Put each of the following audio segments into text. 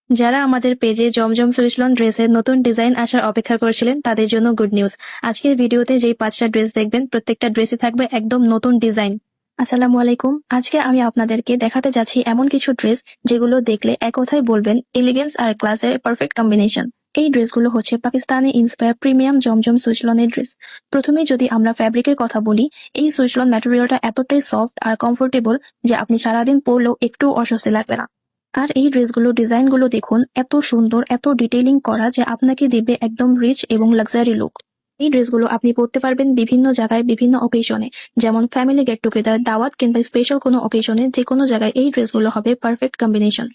যারা আমাদের পেজে জমজম সুইসলন ড্রেসের নতুন ডিজাইন আসার অপেক্ষা করছিলেন তাদের জন্য গুড নিউজ। আজকের ভিডিওতে যেই 5টা ড্রেস দেখবেন প্রত্যেকটা ড্রেসে থাকবে একদম নতুন ডিজাইন। আসসালামু আলাইকুম। আজকে আমি আপনাদেরকে দেখাতে যাচ্ছি এমন কিছু ড্রেস যেগুলো দেখলে এক কথায় বলবেন এলিগেন্স আর ক্লাসের পারফেক্ট কম্বিনেশন। এই ড্রেসগুলো হচ্ছে পাকিস্তানি ইন্সপায়ার প্রিমিয়াম জমজম সুইসলনের ড্রেস। প্রথমে যদি আমরা ফ্যাব্রিকের কথা বলি, এই সুইসলন ম্যাটেরিয়ালটা এতটাই সফট আর কমফোর্টেবল যে আপনি সারাদিন পরলেও একটু অস্বস্তি লাগবে না। আর এই ড্রেসগুলো ডিজাইনগুলো দেখুন, এত সুন্দর, এত ডিটেইলিং করা যে আপনাকে দেবে একদম রিচ এবং লাক্সারি লুক। এই ড্রেসগুলো আপনি পরতে পারবেন বিভিন্ন জায়গায় বিভিন্ন অকেশনে, যেমন ফ্যামিলি গেট টুগেদার, দাওয়াত কিংবা স্পেশাল কোনো অকেশনে যে কোনো জায়গায় এই ড্রেসগুলো হবে পারফেক্ট কম্বিনেশন।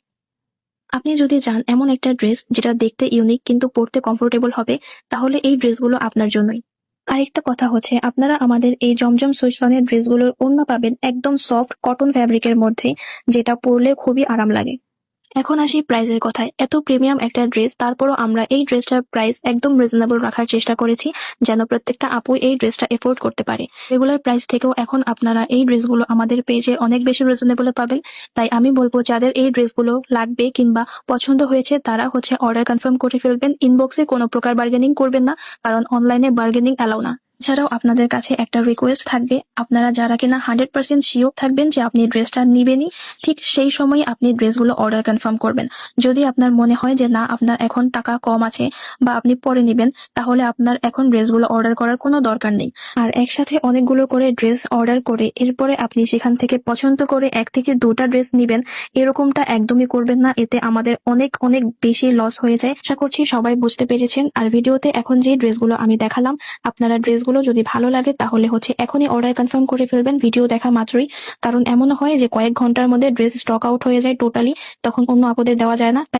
আপনি যদি চান এমন একটা ড্রেস যেটা দেখতে ইউনিক কিন্তু পরতে কমফোর্টেবল হবে, তাহলে এই ড্রেসগুলো আপনার জন্যই। আরেকটা কথা হচ্ছে, আপনারা আমাদের এই জমজম সুইসলনের ড্রেসগুলোর ওড়না পাবেন একদম সফট কটন ফ্যাব্রিকের মধ্যে, যেটা পরলে খুবই আরাম লাগে। এখন আসি প্রাইসের কথায়। এত প্রিমিয়াম একটা ড্রেস, তারপরও আমরা এই ড্রেসটার প্রাইস একদম রিজনেবল রাখার চেষ্টা করেছি, যেন প্রত্যেকটা আপু এই ড্রেসটা এফোর্ড করতে পারে। রেগুলার প্রাইস থেকেও এখন আপনারা এই ড্রেসগুলো আমাদের পেজে অনেক বেশি রিজনেবলে পাবেন। তাই আমি বলবো, যাদের এই ড্রেসগুলো লাগবে কিংবা পছন্দ হয়েছে তারা অর্ডার কনফার্ম করে ফেলবেন। ইনবক্সে কোনো প্রকার বার্গেনিং করবেন না, কারণ অনলাইনে বার্গেনিং অ্যালাউ না। এছাড়াও আপনাদের কাছে একটা রিকোয়েস্ট থাকবে, আপনারা যারা কিনা 100% শিওর থাকবেন যে আপনি ড্রেসটা নিবেনই, ঠিক সেই সময় আপনি ড্রেসগুলো অর্ডার কনফার্ম করবেন। যদি আপনার মনে হয় যে না, আপনার এখন টাকা কম আছে বা আপনি পরে নিবেন, তাহলে আপনার এখন ড্রেসগুলো অর্ডার করার কোনো দরকার নেই। আর একসাথে অনেকগুলো করে ড্রেস অর্ডার করে এরপরে আপনি সেখান থেকে পছন্দ করে 1 থেকে 2টা ড্রেস নিবেন, এরকমটা একদমই করবেন না। এতে আমাদের অনেক অনেক বেশি লস হয়ে যায়। আশা করছি সবাই বুঝতে পেরেছেন। আর ভিডিওতে এখন যে ড্রেসগুলো আমি দেখালাম, আপনারা ড্রেসগুলো যদি ভালো লাগে তাহলে এখনই অর্ডার কনফার্ম করে ফেলবেন ভিডিও দেখা মাত্রই। কারণ এমন হয় যে কয়েক ঘন্টার মধ্যে ড্রেস স্টক আউট হয়ে যায় টোটালি, তখন অন্য আপুদের দেওয়া যায় না।